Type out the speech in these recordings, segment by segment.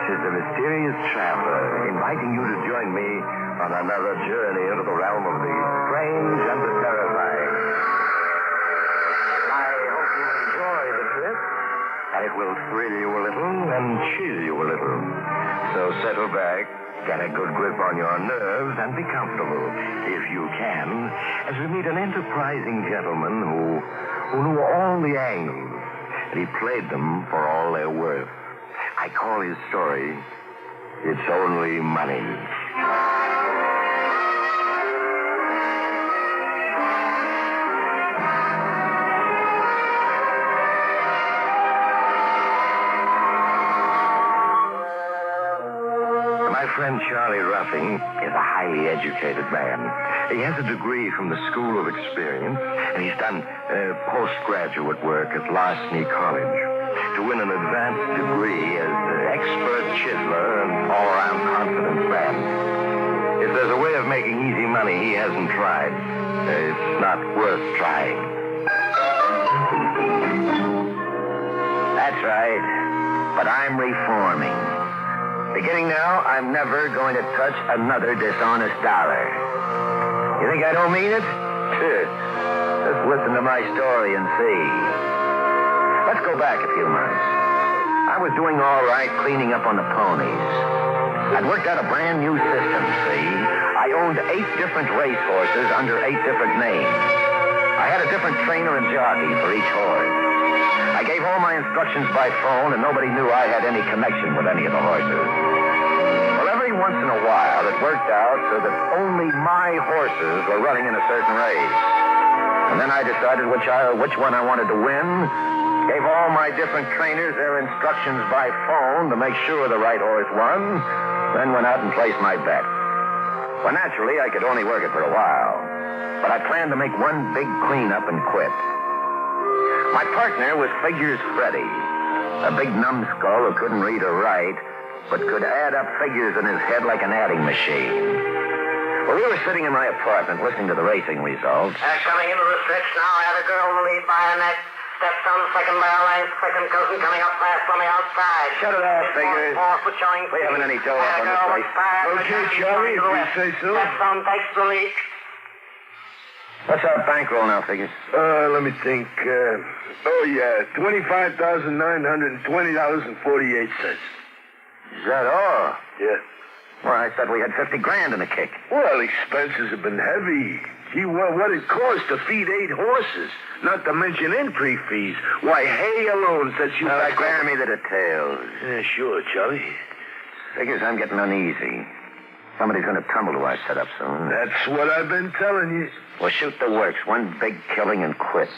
is the mysterious traveler, inviting you to join me on another journey into the realm of the strange and the terrifying. I hope you enjoy the trip, and it will thrill you a little and chill you a little. So settle back, get a good grip on your nerves, and be comfortable, if you can, as we meet an enterprising gentleman who knew all the angles, and he played them for all they're worth. I call his story, It's Only Money. My friend Charlie Ruffing is a highly educated man. He has a degree from the School of Experience, and he's done postgraduate work at Larceny College to win an advanced degree as expert chiseler and all-around confidence man. If there's a way of making easy money he hasn't tried, it's not worth trying. That's right, but I'm reforming. Beginning now, I'm never going to touch another dishonest dollar. You think I don't mean it? Just listen to my story and see. Let's go back a few months. I was doing all right cleaning up on the ponies. I'd worked out a brand new system, see? I owned 8 different race horses under 8 different names. I had a different trainer and jockey for each horse. I gave all my instructions by phone, and nobody knew I had any connection with any of the horses. Well, every once in a while, it worked out so that only my horses were running in a certain race. And then I decided which one I wanted to win, gave all my different trainers their instructions by phone to make sure the right horse won, then went out and placed my bet. Well, naturally, I could only work it for a while, but I planned to make one big cleanup and quit. My partner was Figures Freddy, a big numbskull who couldn't read or write, but could add up figures in his head like an adding machine. Well, we were sitting in my apartment listening to the racing results. Coming into the stretch now, I had a girl in the lead by a neck. Steps on the second barrel line, second cousin coming up fast from the outside. Shut it off, Figures. We haven't any dough up on this race. Okay, Charlie, if you say so. Steps on, takes the lead. What's our bankroll now, Figures? Let me think. $25,920.48. Is that all? Yeah. Well, I thought we had $50,000 in the kick. Well, expenses have been heavy. Gee, what it costs to feed 8 horses, not to mention entry fees. Why, hay alone sets you back. Spare me the details. Yeah, sure, Charlie. Figures I'm getting uneasy. Somebody's going to tumble to our setup soon. That's what I've been telling you. We'll shoot the works. One big killing and quit.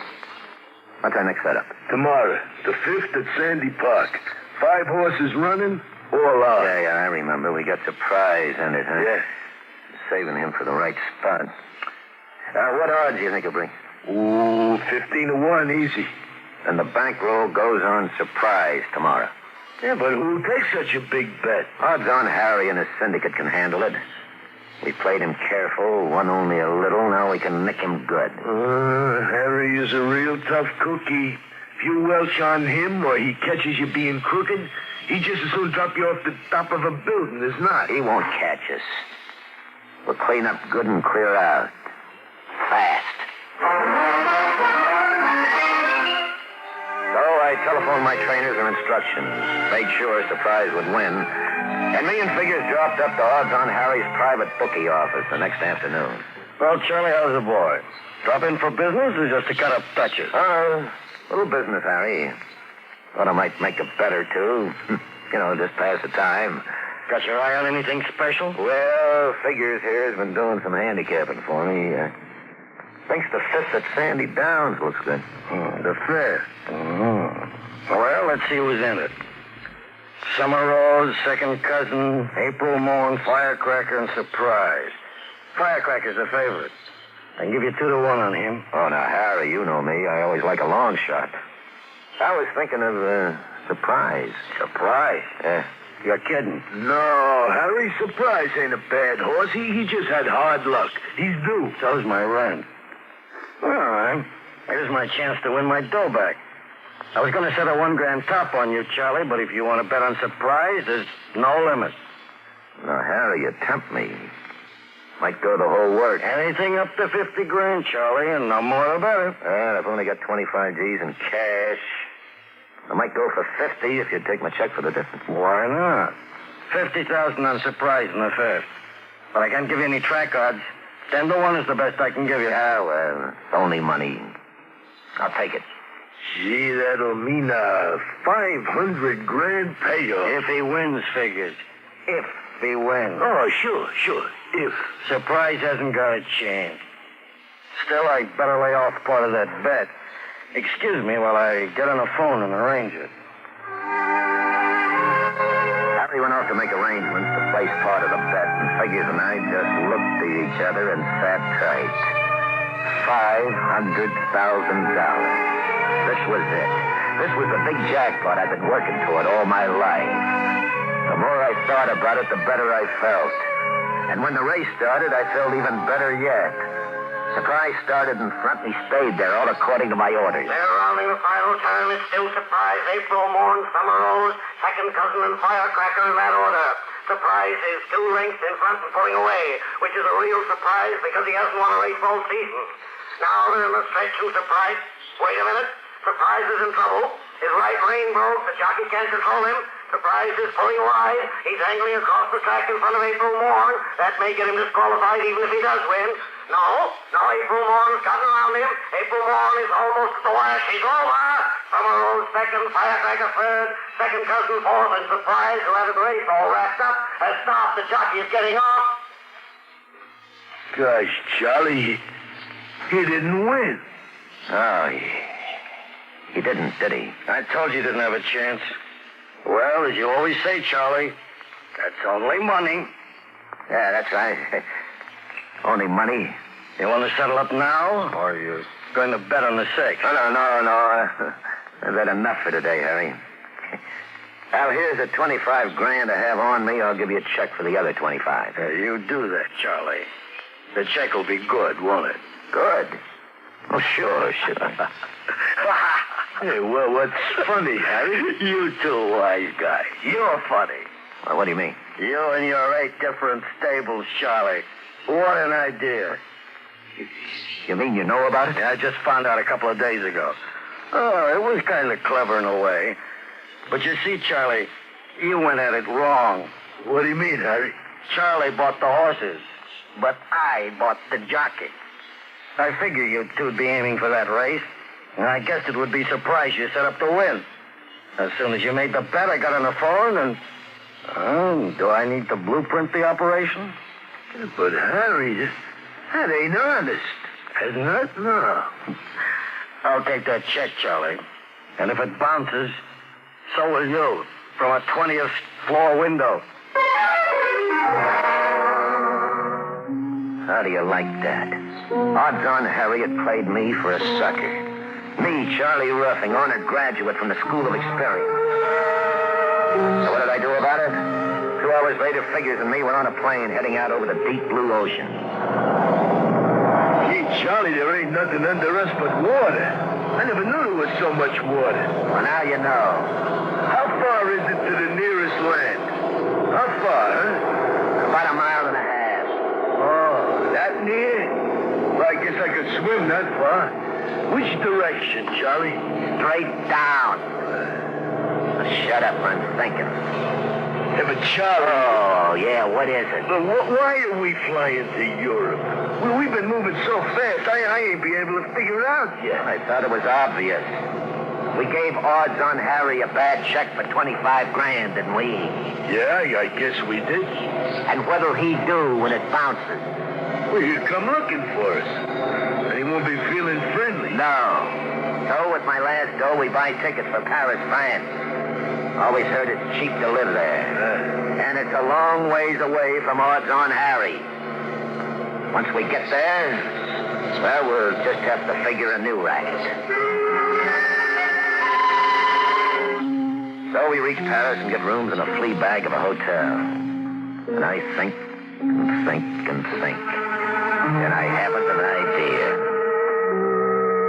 What's our next setup? Tomorrow, the 5th at Sandy Park. 5 horses running, all out. Yeah, I remember. We got Surprise in it, huh? Yeah. Saving him for the right spot. What odds do you think he'll bring? Ooh, 15-1, easy. And the bankroll goes on Surprise tomorrow. Yeah, but who'll take such a big bet? Odds on Harry and his syndicate can handle it. We played him careful, won only a little. Now we can nick him good. Harry is a real tough cookie. If you welch on him or he catches you being crooked, he just as soon drop you off the top of a building as not. He won't catch us. We'll clean up good and clear out. Fast. So I telephoned my trainers and instructions. Made sure Surprise would win. And me and Figures dropped up to odds on Harry's private bookie office the next afternoon. Well, Charlie, how's the boy? Drop in for business or just to cut up patches? Little business, Harry. Thought I might make a bet or two. Just pass the time. Got your eye on anything special? Well, Figures here has been doing some handicapping for me. Thinks the 5th at Sandy Downs looks good. The 5th. Well, let's see who's in it. Summer Rose, second cousin, April Morn, Firecracker, and Surprise. Firecracker's the favorite. I can give you 2-1 on him. Oh, now, Harry, you know me. I always like a long shot. I was thinking of Surprise. Surprise? Yeah. You're kidding. No, Harry Surprise ain't a bad horse. He just had hard luck. He's due. So's my rent. All right. Here's my chance to win my dough back. I was going to set a $1,000 top on you, Charlie, but if you want to bet on surprise, there's no limit. Now, Harry, you tempt me. Might go the whole works. Anything up to $50,000, Charlie, and no more the better. Well, I've only got 25 G's in cash. I might go for 50 if you'd take my check for the difference. Why not? 50,000 on surprise in the first. But I can't give you any track odds. 10-1 is the best I can give you. Yeah, well, it's only money. I'll take it. Gee, that'll mean a $500,000 payoff. If he wins, figures. If he wins. Oh, sure. If. Surprise hasn't got a chance. Still, I'd better lay off part of that bet. Excuse me while I get on the phone and arrange it. Harry went off to make arrangements to place part of the bet, and Figures and I just looked at each other and sat tight. $500,000. This was it. This was the big jackpot I've been working toward all my life. The more I thought about it, the better I felt. And when the race started, I felt even better yet. Surprise started in front, and he stayed there, all according to my orders. They're rounding the final turn. It's still Surprise, April Morn, Summer Rose, Second Cousin, and Firecracker in that order. Surprise is 2 lengths in front and pulling away, which is a real surprise because he hasn't won a race all season. Now they're in the stretch and Surprise. Wait a minute. Surprise is in trouble. His right rein broke. The jockey can't control him. Surprise is pulling wide. He's angling across the track in front of April Morn. That may get him disqualified even if he does win. No, April Morn's gotten around him. April Morn is almost at the wire. She's over. Summer Rose second, Firecracker third, Second Cousin fourth, and Surprise, who had a race all wrapped up, has stopped. The jockey is getting off. Gosh, Charlie, he didn't win. Oh, he didn't, did he? I told you he didn't have a chance. Well, as you always say, Charlie, that's only money. Yeah, that's right. Only money. You want to settle up now, or are you going to bet on the 6th? No. I've had enough for today, Harry. Al, here's the $25,000 I have on me. I'll give you a check for the other 25. You do that, Charlie. The check will be good, won't it? Good. Well, sure. Hey, well, what's funny, Harry? You too, wise guy. You're funny. Well, what do you mean? You and your 8 different stables, Charlie. What an idea. You mean you know about it? Yeah, I just found out a couple of days ago. Oh, it was kind of clever in a way. But you see, Charlie, you went at it wrong. What do you mean, Harry? Charlie bought the horses, but I bought the jockey. I figure you two'd be aiming for that race, and I guessed it would be Surprise you set up to win. As soon as you made the bet, I got on the phone, and... do I need to blueprint the operation? But, Harry, that ain't honest. Isn't it? No. I'll take that check, Charlie. And if it bounces, so will you. From a 20th floor window. How do you like that? Odds on Harry had played me for a sucker. Me, Charlie Ruffing, honored graduate from the School of Experience. So what did I do about it? 2 hours later, Figures and me went on a plane heading out over the deep blue ocean. Gee, Charlie, there ain't nothing under us but water. I never knew there was so much water. Well, now you know. How far is it to the nearest land? How far, huh? About 1.5 miles. Oh, that near? Well, I guess I could swim that far. Which direction, Charlie? Straight down. Shut up, I'm thinking. Yeah, but Charlie... Oh, yeah, what is it? But why are we flying to Europe? Well, we've been moving so fast, I ain't be able to figure it out yet. I thought it was obvious. We gave odds on Harry a bad check for $25,000, didn't we? Yeah, I guess we did. And what'll he do when it bounces? Well, he'll come looking for us. And he won't be feeling friendly. No. So with my last dough, we buy tickets for Paris, France. Always heard it's cheap to live there. And it's a long ways away from odds on Harry. Once we get there, well, we'll just have to figure a new racket. So we reach Paris and get rooms in a flea bag of a hotel. And I think and think and think. And I haven't an idea.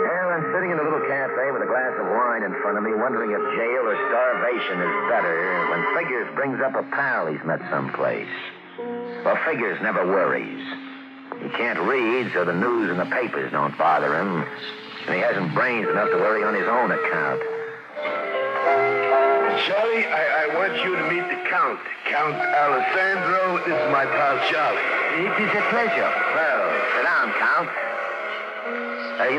Well, I'm sitting in a little cafe with a glass of wine in front of me wondering if jail or starvation is better when Figures brings up a pal he's met someplace. Well, Figures never worries. He can't read, so the news and the papers don't bother him. And he hasn't brains enough to worry on his own account. Charlie, I want you to meet the Count. Count Alessandro. This is my pal, Charlie. It is a pleasure. Well, sit down, Count. Are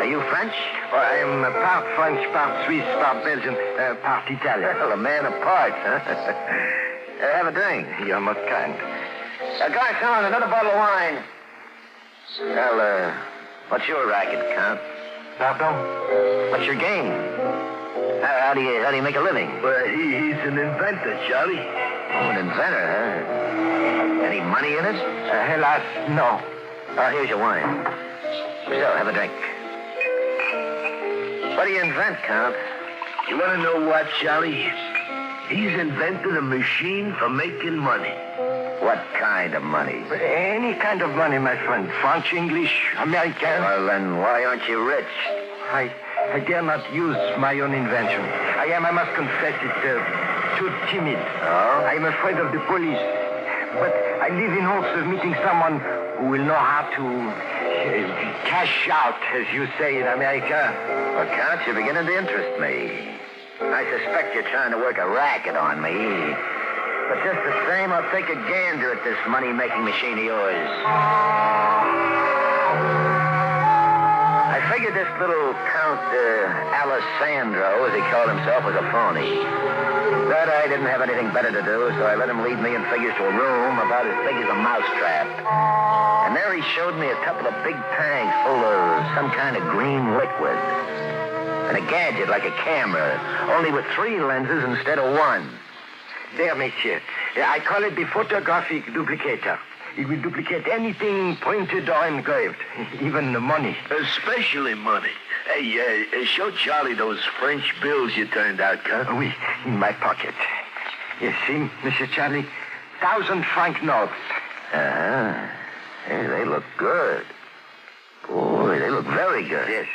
you French? Well, I'm part French, part Swiss, part Belgian, part Italian. Well, a man of parts, huh? Have a drink. You're most kind. Garçon, another bottle of wine. Well, what's your racket, Count? Pardon? What's your game? How do you make a living? Well, he's an inventor, Charlie. Oh, an inventor, huh? Any money in it? Hélas, no. Oh, here's your wine. So, have a drink. What do you invent, Count? You want to know what, Charlie? He's invented a machine for making money. What kind of money? Any kind of money, my friend. French, English, American. Well, then why aren't you rich? I dare not use my own invention. I must confess it, too timid. Oh? I am afraid of the police. But I live in hopes of meeting someone who will know how to cash out, as you say in America. Well, Count, you're beginning to interest me. I suspect you're trying to work a racket on me. But just the same, I'll take a gander at this money-making machine of yours. I figured this little Count Alessandro, as he called himself, was a phony. But I didn't have anything better to do, so I let him lead me in Figures to a room about as big as a mousetrap. And there he showed me a couple of big tanks full of some kind of green liquid. And a gadget like a camera, only with 3 lenses instead of 1. There, monsieur. I call it the photographic duplicator. It will duplicate anything printed or engraved, even the money. Especially money. Hey, show Charlie those French bills you turned out, Count. Oui, in my pocket. You see, Monsieur Charlie, 1,000-franc notes. Uh-huh. Hey, they look good. Boy, they look very good. Yes.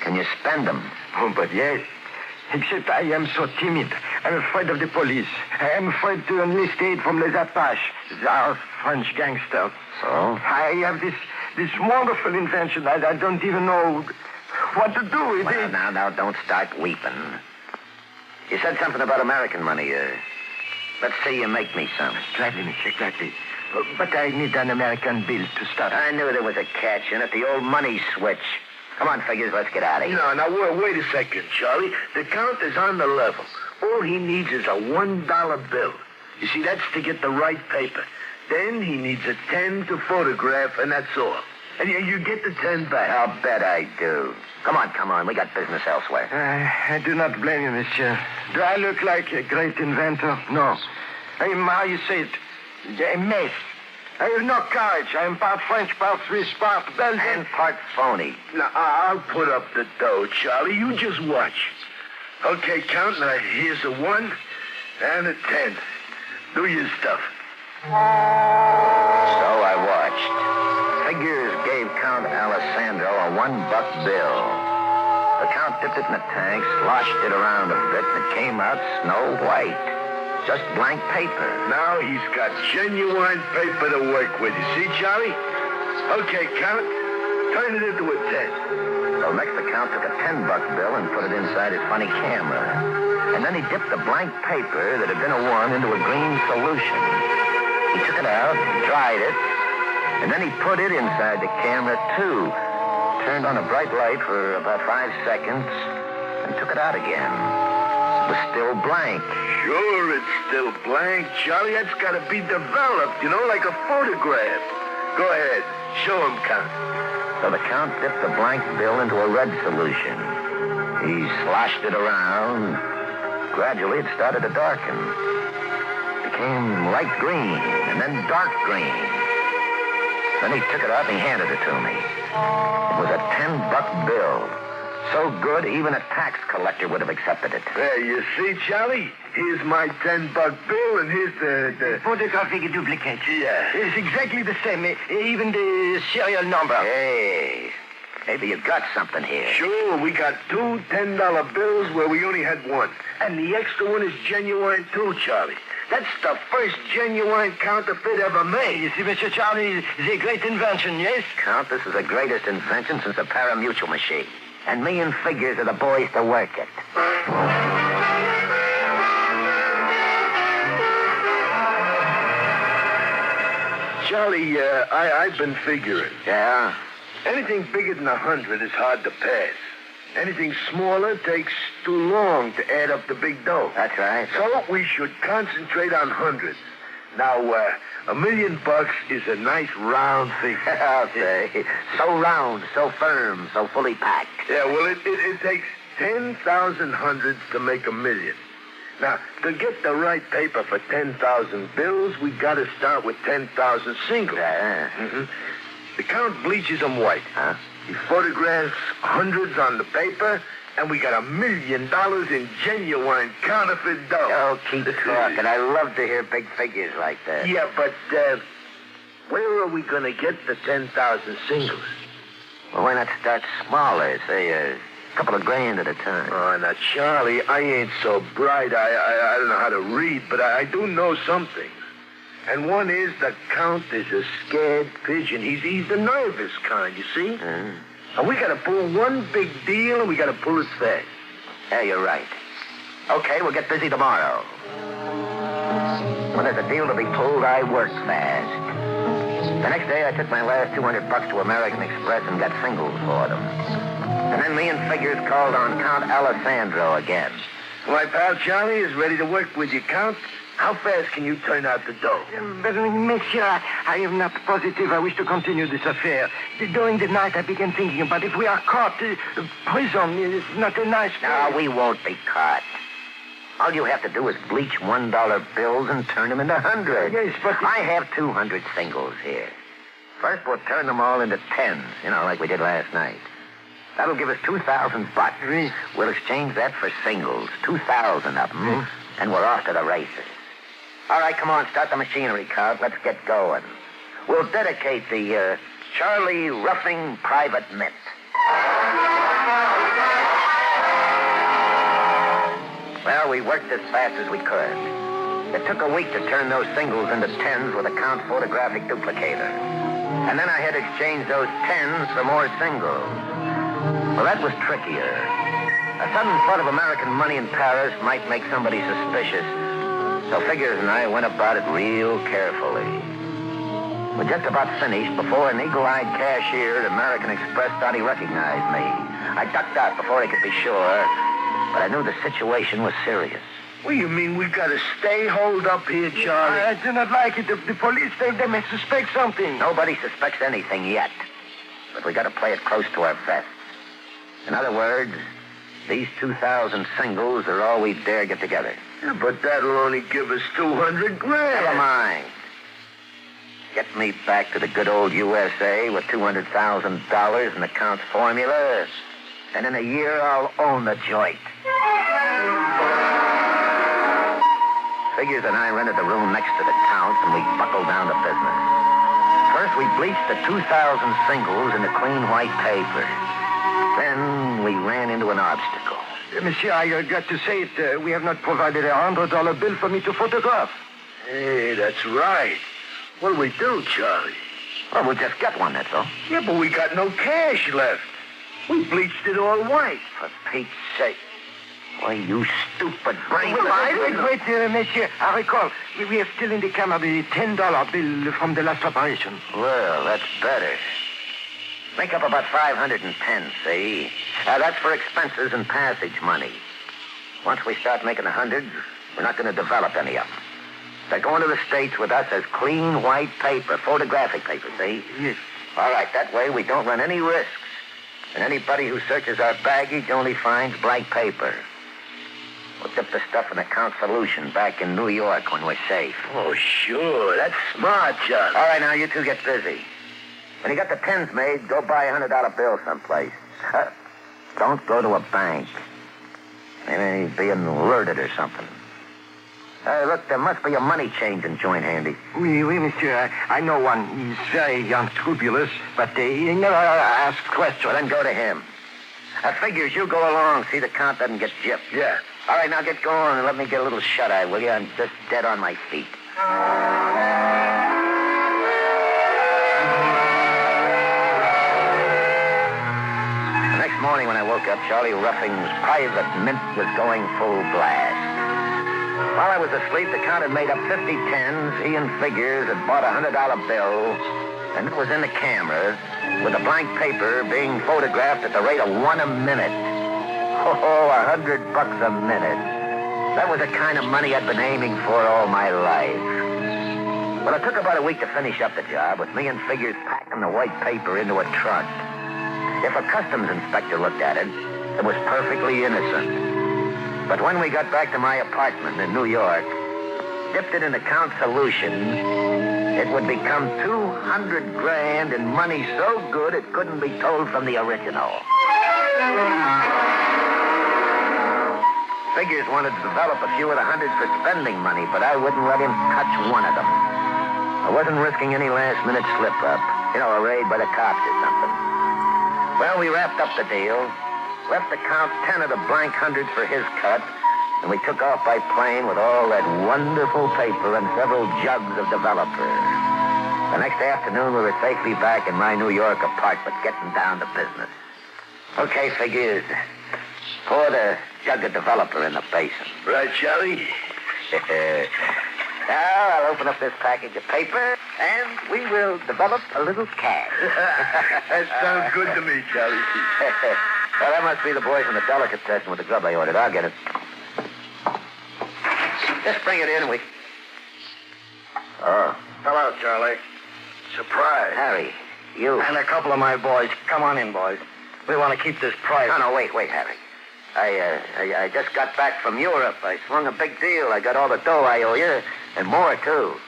Can you spend them? Oh, but yes. Except I am so timid. I'm afraid of the police. I am afraid to enlist aid from Les Apaches, our French gangsters. Oh? I have this wonderful invention. I don't even know what to do with Well, it. now, don't start weeping. You said something about American money. Let's see you make me some. Gladly, monsieur, gladly. But I need an American bill to start. I knew there was a catch in it, the old money switch. Come on, Figures, let's get out of here. Now, wait a second, Charlie. The Count is on the level. All he needs is a $1 bill. You see, that's to get the right paper. Then he needs a 10 to photograph, and that's all. And you get the 10 back. I'll bet I do. Come on. We got business elsewhere. I do not blame you, monsieur. Do I look like a great inventor? No. I am, how you say it, a mess. I have no courage. I am part French, part Swiss, part Belgian. And part phony. Now, I'll put up the dough, Charlie. You just watch. Okay, Count. Now, here's a 1 and a 10. Do your stuff. So I watched. Figures gave Count Alessandro a $1 bill. The Count dipped it in the tank, sloshed it around a bit, and it came out snow white. Just blank paper. Now he's got genuine paper to work with. You see, Charlie? Okay, Count. Turn it into a 10. So next the Count took a $10 bill and put it inside his funny camera. And then he dipped the blank paper that had been a 1 into a green solution. He took it out, dried it, and then he put it inside the camera, too. Turned on a bright light for about 5 seconds and took it out again. It was still blank. Sure, it's still blank, Charlie. That's got to be developed, like a photograph. Go ahead. Show him, Count. So the Count dipped the blank bill into a red solution. He sloshed it around. Gradually, it started to darken. It became light green, and then dark green. Then he took it out and he handed it to me. It was a $10 bill. So good, even a tax collector would have accepted it. There, you see, Charlie? Here's my $10 bill, and here's the... Photographic duplicate. Yeah. It's exactly the same, even the serial number. Hey, Maybe you got something here. Sure, we got two $10 bills where we only had one. And the extra one is genuine, too, Charlie. That's the first genuine counterfeit ever made. You see, Mr. Charlie, it's a great invention, yes? Count, this is the greatest invention since the parimutuel machine. And me and Figures are the boys to work it. Charlie, I've been figuring. Yeah? Anything bigger than 100 is hard to pass. Anything smaller takes too long to add up the big dough. That's right. So we should concentrate on hundreds. Now, $1 million is a nice round figure. I'll say. So round, so firm, so fully packed. Yeah, well, it takes 10,000 hundreds to make $1 million. Now, to get the right paper for 10,000 bills, we got to start with 10,000 singles. Mm-hmm. The count bleaches them white. Huh? He photographs hundreds on the paper, and we got $1 million in genuine counterfeit dough. Oh, keep talking. I love to hear big figures like that. Yeah, but where are we going to get the 10,000 singles? Well, why not start smaller? Say a couple of grand at a time. Oh, now, Charlie, I ain't so bright. I don't know how to read, but I do know some things. And one is the Count is a scared pigeon. He's the nervous kind, you see? Mm. And we got to pull one big deal, and we got to pull it fast. Yeah, you're right. Okay, we'll get busy tomorrow. When there's a deal to be pulled, I work fast. The next day, I took my last $200 to American Express and got singles for them. And then me and Figures called on Count Alessandro again. My pal Charlie is ready to work with you, Count. How fast can you turn out the dough? But, monsieur, I am not positive I wish to continue this affair. During the night, I began thinking about if we are caught, prison is not a nice place. No, we won't be caught. All you have to do is bleach $1 bills and turn them into hundreds. Yes, but... I have 200 singles here. First, we'll turn them all into tens, like we did last night. That'll give us $2,000. We'll exchange that for singles, 2,000 of them, and we're off to the races. All right, come on, start the machinery, Count. Let's get going. We'll dedicate the Charlie Ruffing Private Mint. Well, we worked as fast as we could. It took a week to turn those singles into tens with a Count photographic duplicator. And then I had to exchange those tens for more singles. Well, that was trickier. A sudden flood of American money in Paris might make somebody suspicious. So Figures and I went about it real carefully. We just about finished before an eagle-eyed cashier at American Express thought he recognized me. I ducked out before he could be sure, but I knew the situation was serious. What do you mean we got to stay holed up here, Charlie? I do not like it. The police, they may suspect something. Nobody suspects anything yet, but we got to play it close to our vests. In other words, these 2,000 singles are all we dare get together. Yeah, but that'll only give us 200 grand. Never mind. Get me back to the good old USA with $200,000 in the Count's formula, and in a year I'll own the joint. Figures and I rented the room next to the Count, and we buckled down to business. First, we bleached the 2,000 singles into clean white paper. Then we ran into an obstacle. Monsieur, I got to say it. We have not provided a $100 bill for me to photograph. Hey, that's right. What'll we do, Charlie? Well, we'll just get one, that's all. Yeah, but we got no cash left. We bleached it all white. For Pete's sake. Why, you stupid brain. Wait, monsieur. I recall. We have still in the camera the $10 bill from the last operation. Well, that's better. Make up about 510, see? That's for expenses and passage money. Once we start making the hundreds, we're not going to develop any of them. They're going to the States with us as clean white paper, photographic paper, see? Yes. All right, that way we don't run any risks. And anybody who searches our baggage only finds blank paper. We'll dip the stuff in the Count solution back in New York when we're safe. Oh, sure. That's smart, Charlie. All right, now you two get busy. When you got the tens made, go buy a $100 bill someplace. Don't go to a bank. Maybe being alerted or something. Look, there must be a money-changing joint handy. Oui, monsieur. I know one. He's very unscrupulous, but he never asks questions. Well, then go to him. Figures you go along. See the count doesn't get gypped. Yeah. All right, now get going and let me get a little shut-eye, will you? I'm just dead on my feet. The next morning when I woke up, Charlie Ruffing's private mint was going full blast. While I was asleep, the count had made up 50 tens. He and Figures had bought a $100 bill, and it was in the camera with a blank paper being photographed at the rate of 1 a minute. Oh, $100 a minute. That was the kind of money I'd been aiming for all my life. Well, it took about a week to finish up the job, with me and Figures packing the white paper into a trunk. If a customs inspector looked at it, it was perfectly innocent. But when we got back to my apartment in New York, dipped it in account solution, it would become $200 grand in money so good it couldn't be told from the original. Figures wanted to develop a few of the hundreds for spending money, but I wouldn't let him touch one of them. I wasn't risking any last-minute slip-up, a raid by the cops or something. Well, we wrapped up the deal, left the count 10 of the blank hundreds for his cut, and we took off by plane with all that wonderful paper and several jugs of developer. The next afternoon, we were safely back in my New York apartment, getting down to business. Okay, Figures. Pour the jug of developer in the basin. Right, Charlie? Now, I'll open up this package of paper, and we will develop a little cash. That sounds good to me, Charlie. Well, that must be the boy from the delicatessen with the grub I ordered. I'll get it. Just bring it in, and we... Oh. Hello, Charlie. Surprise. Harry, you... And a couple of my boys. Come on in, boys. We want to keep this private. No, wait, Harry. I just got back from Europe. I swung a big deal. I got all the dough I owe you, and more, too.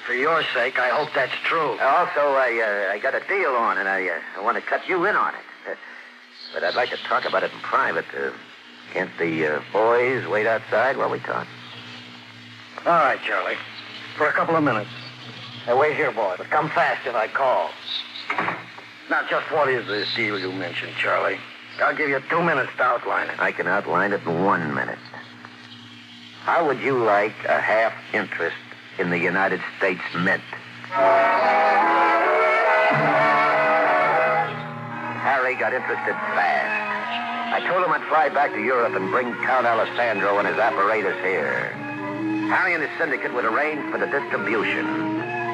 For your sake, I hope that's true. Also, I got a deal on, and I want to cut you in on it. But I'd like to talk about it in private. Can't the boys wait outside while we talk? All right, Charlie. For a couple of minutes. Now, wait here, boy, but come fast if I call. Now, just what is this deal you mentioned, Charlie? I'll give you 2 minutes to outline it. I can outline it in 1 minute. How would you like a half interest in the United States Mint? Harry got interested fast. I told him I'd fly back to Europe and bring Count Alessandro and his apparatus here. Harry and his syndicate would arrange for the distribution.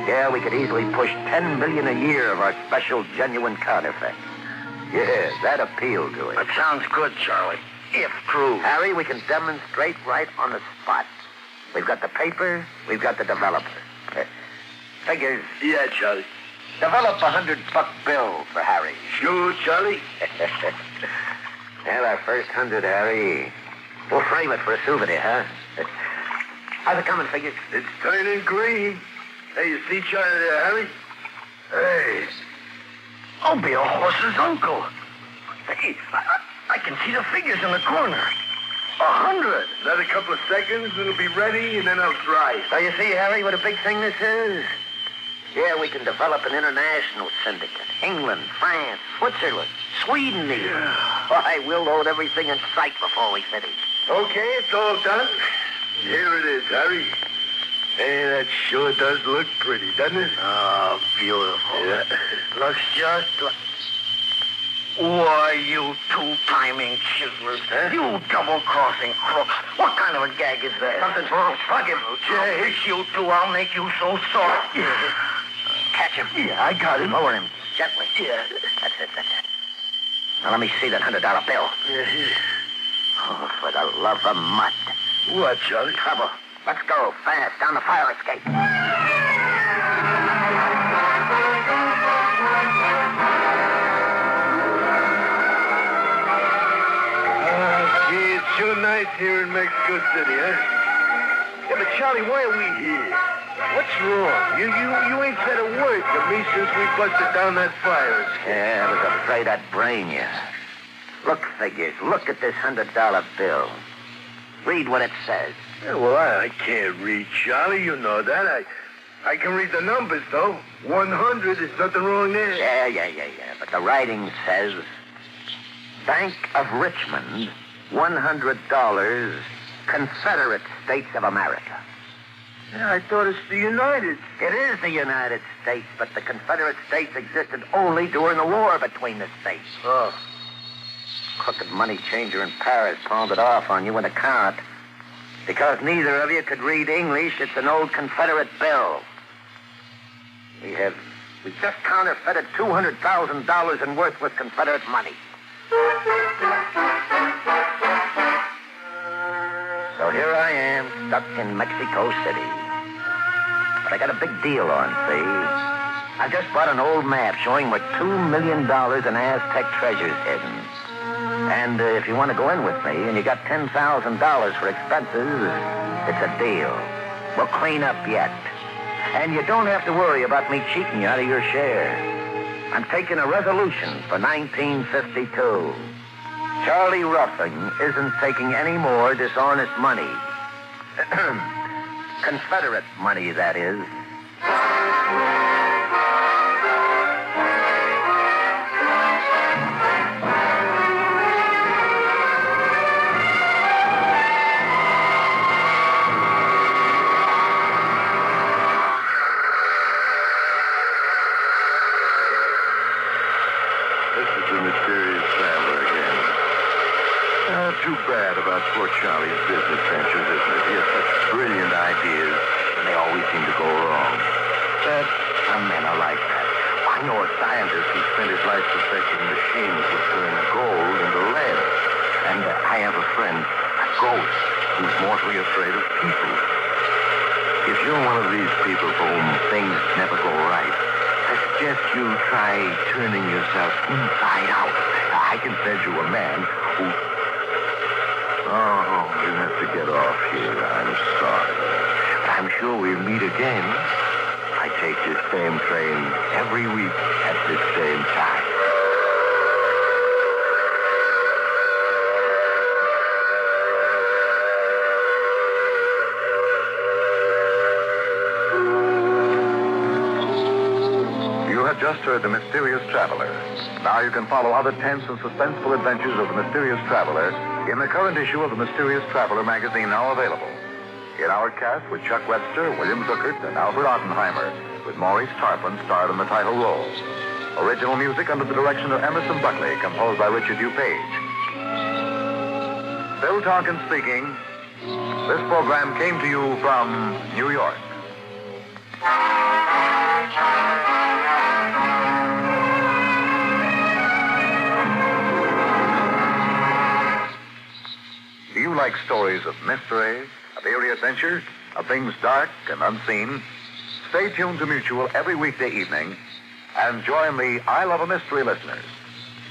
Yeah, we could easily push $10 million a year of our special genuine counterfeit. Yeah, that appealed to him. That sounds good, Charlie. If true. Harry, we can demonstrate right on the spot. We've got the paper, we've got the developer. Figures. Yeah, Charlie. Develop a $100 bill for Harry. Sure, Charlie. Well, our first 100, Harry. We'll frame it for a souvenir, huh? How's it coming, Figures? It's turning green. Hey, you see Charlie there, Harry? Hey. I'll be a horse's uncle. Hey, I can see the figures in the corner. 100. Another couple of seconds, it'll be ready, and then I'll try. So you see, Harry, what a big thing this is? Yeah, we can develop an international syndicate. England, France, Switzerland, Sweden even. Yeah. Why, we'll load everything in sight before we finish. Okay, it's all done. Here it is, Harry. Hey, that sure does look pretty, doesn't it? Oh, beautiful. Yeah. Looks just like... Why, you two-timing chiselers. Huh? You double-crossing crooks. What kind of a gag is that? Something's wrong. Slug him. I'll fish you two. I'll make you so soft. Yeah. Catch him. Yeah, I got him. Lower him gently. Yeah. That's it. Now, let me see that $100 bill. Yeah. Oh, for the love of mud. What, Charlie? Trouble. Let's go. Fast. Down the fire escape. Gee, it's sure nice here in Mexico City, huh? Yeah, but Charlie, why are we here? What's wrong? You ain't said a word to me since we busted down that fire escape. Yeah, I was afraid I'd brain you. Look, Figures. Look at this $100 bill. Read what it says. Yeah, well, I can't read, Charlie. You know that. I can read the numbers, though. 100, there's nothing wrong there. Yeah. But the writing says, Bank of Richmond, $100, Confederate States of America. Yeah, I thought it's the United. It is the United States, but the Confederate States existed only during the war between the states. Oh. Crooked money changer in Paris pawned it off on you in a cart. Because neither of you could read English, it's an old Confederate bill. We just counterfeited $200,000 in worthless Confederate money. So here I am, stuck in Mexico City. But I got a big deal on, see? I just bought an old map showing where $2 million in Aztec treasures hidden. And if you want to go in with me and you got $10,000 for expenses, it's a deal. We'll clean up yet. And you don't have to worry about me cheating you out of your share. I'm taking a resolution for 1952. Charlie Ruffing isn't taking any more dishonest money. Confederate money, that is. Too bad about poor Charlie's business ventures, isn't it? He has such brilliant ideas, and they always seem to go wrong. But some men are like that. I know a scientist who spent his life perfecting machines that turn gold into lead. And I have a friend, a ghost, who's mortally afraid of people. If you're one of these people for whom things never go right, I suggest you try turning yourself inside out. I can send you a man who... Oh, you have to get off here. I'm sorry. But I'm sure we'll meet again. I take this same train every week at this same time. You have just heard The Mysterious Traveler. Now you can follow other tense and suspenseful adventures of The Mysterious Traveler in the current issue of The Mysterious Traveler magazine, now available. In our cast were Chuck Webster, William Zuckert, and Albert Oppenheimer, with Maurice Tarpon starred in the title role. Original music under the direction of Emerson Buckley, composed by Richard DuPage. Bill Tonkin speaking. This program came to you from New York. Do you like stories of mystery, of eerie adventure, of things dark and unseen? Stay tuned to Mutual every weekday evening and join the I Love a Mystery listeners.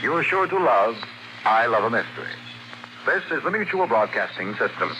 You're sure to love I Love a Mystery. This is the Mutual Broadcasting System.